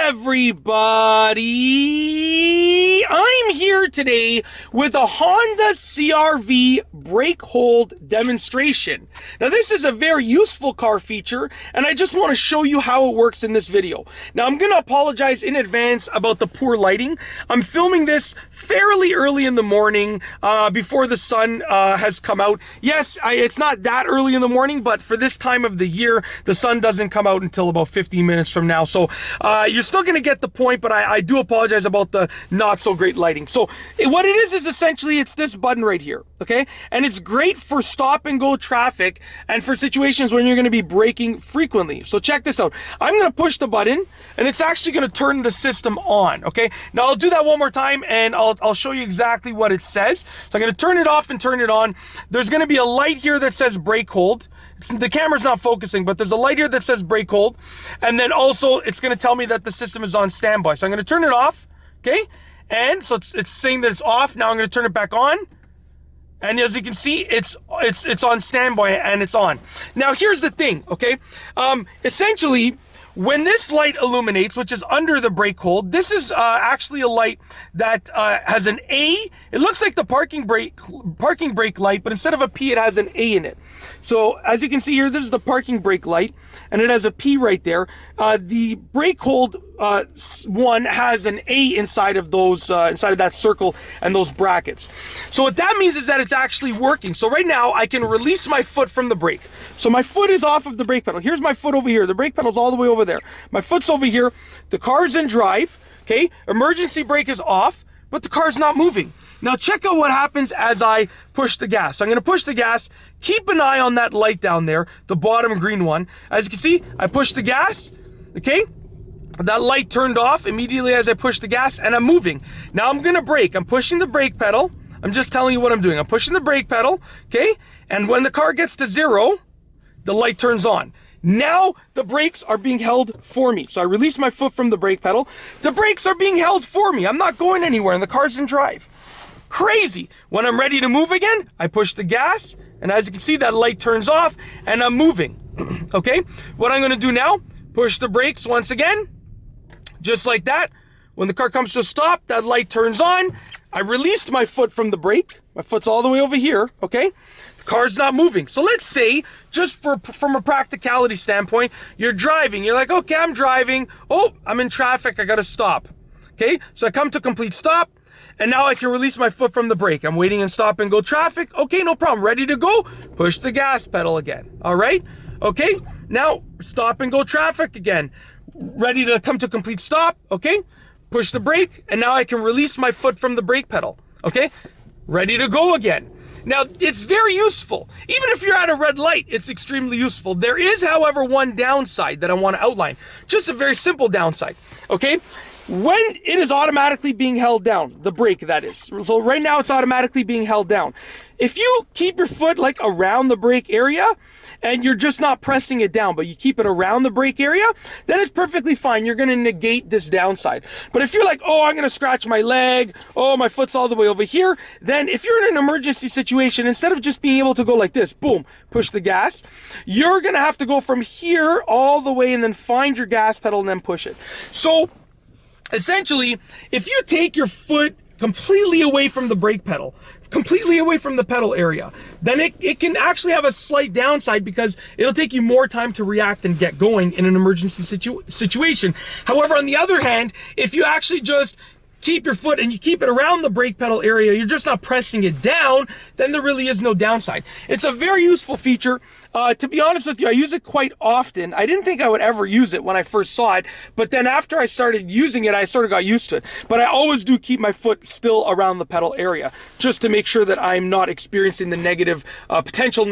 everybody, I'm here today with a Honda CR-V brake hold demonstration. Now this is a very useful car feature and I just want to show you how it works in this video. Now I'm going to apologize in advance about the poor lighting. I'm filming this fairly early in the morning before the sun has come out. Yes, it's not that early in the morning, but for this time of the year, the sun doesn't come out until about 15 minutes from now. So you're still going to get the point, but I do apologize about the not so great lighting. So what it is essentially it's this button right here, okay? And it's great for stop and go traffic and for situations when you're going to be braking frequently. So check this out. I'm going to push the button and it's actually going to turn the system on, okay? Now I'll do that one more time and I'll show you exactly what it says. So I'm going to turn it off and turn it on. There's going to be a light here that says brake hold. The camera's not focusing, but there's a light here that says brake hold. And then also it's going to tell me that the system is on standby. So I'm going to turn it off, okay? And so it's saying that it's off. Now I'm going to turn it back on. And as you can see, it's on standby and it's on. Now here's the thing, okay? Essentially, when this light illuminates, which is under the brake hold, this is actually a light that has an A. It looks like the parking brake light, but instead of a P, it has an A in it. So as you can see here, this is the parking brake light, and it has a P right there. The brake hold one has an A inside of those, inside of that circle and those brackets. So what that means is that it's actually working. So right now I can release my foot from the brake. So my foot is off of the brake pedal. Here's my foot over here. The brake pedal's all the way over there. My foot's over here. The car's in drive. Okay. Emergency brake is off, but the car's not moving. Now check out what happens as I push the gas. So I'm going to push the gas. Keep an eye on that light down there, the bottom green one. As you can see, I push the gas. Okay. That light turned off immediately as I pushed the gas and I'm moving. Now I'm going to brake. I'm pushing the brake pedal. I'm just telling you what I'm doing. I'm pushing the brake pedal. Okay. And when the car gets to 0, the light turns on. Now the brakes are being held for me. So I release my foot from the brake pedal. The brakes are being held for me. I'm not going anywhere and the car's in drive. Crazy. When I'm ready to move again, I push the gas. And as you can see, that light turns off and I'm moving. Okay. What I'm going to do now, push the brakes once again. Just like that. When the car comes to a stop, that light turns on. I released my foot from the brake. My foot's all the way over here, okay? The car's not moving. So let's say, just from a practicality standpoint, you're driving. You're like, okay, I'm driving. Oh, I'm in traffic. I got to stop. Okay? So I come to complete stop. And now I can release my foot from the brake. I'm waiting in stop and go traffic. Okay, no problem. Ready to go? Push the gas pedal again. All right? Okay? Now, stop and go traffic again. Ready to come to complete stop, okay? Push the brake, and now I can release my foot from the brake pedal, okay? Ready to go again. Now, it's very useful. Even if you're at a red light, it's extremely useful. There is, however, one downside that I want to outline. Just a very simple downside, okay? When it is automatically being held down, the brake that is. So right now it's automatically being held down. If you keep your foot like around the brake area and you're just not pressing it down, but you keep it around the brake area, then it's perfectly fine. You're going to negate this downside. But if you're like, oh, I'm going to scratch my leg, oh, my foot's all the way over here, then if you're in an emergency situation, instead of just being able to go like this, boom, push the gas, you're going to have to go from here all the way and then find your gas pedal and then push it. So essentially, if you take your foot completely away from the brake pedal, completely away from the pedal area, then it can actually have a slight downside because it'll take you more time to react and get going in an emergency situation. However, on the other hand, if you actually just keep your foot and you keep it around the brake pedal area, you're just not pressing it down, then there really is no downside. It's a very useful feature. To be honest with you, I use it quite often. I didn't think I would ever use it when I first saw it, but then after I started using it, I sort of got used to it. But I always do keep my foot still around the pedal area, just to make sure that I'm not experiencing the negative, potentially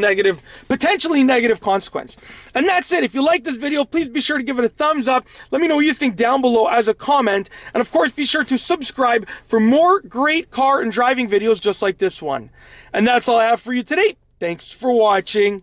negative consequence. And that's it. If you like this video, please be sure to give it a thumbs up. Let me know what you think down below as a comment. And of course, be sure to subscribe for more great car and driving videos just like this one. And that's all I have for you today. Thanks for watching.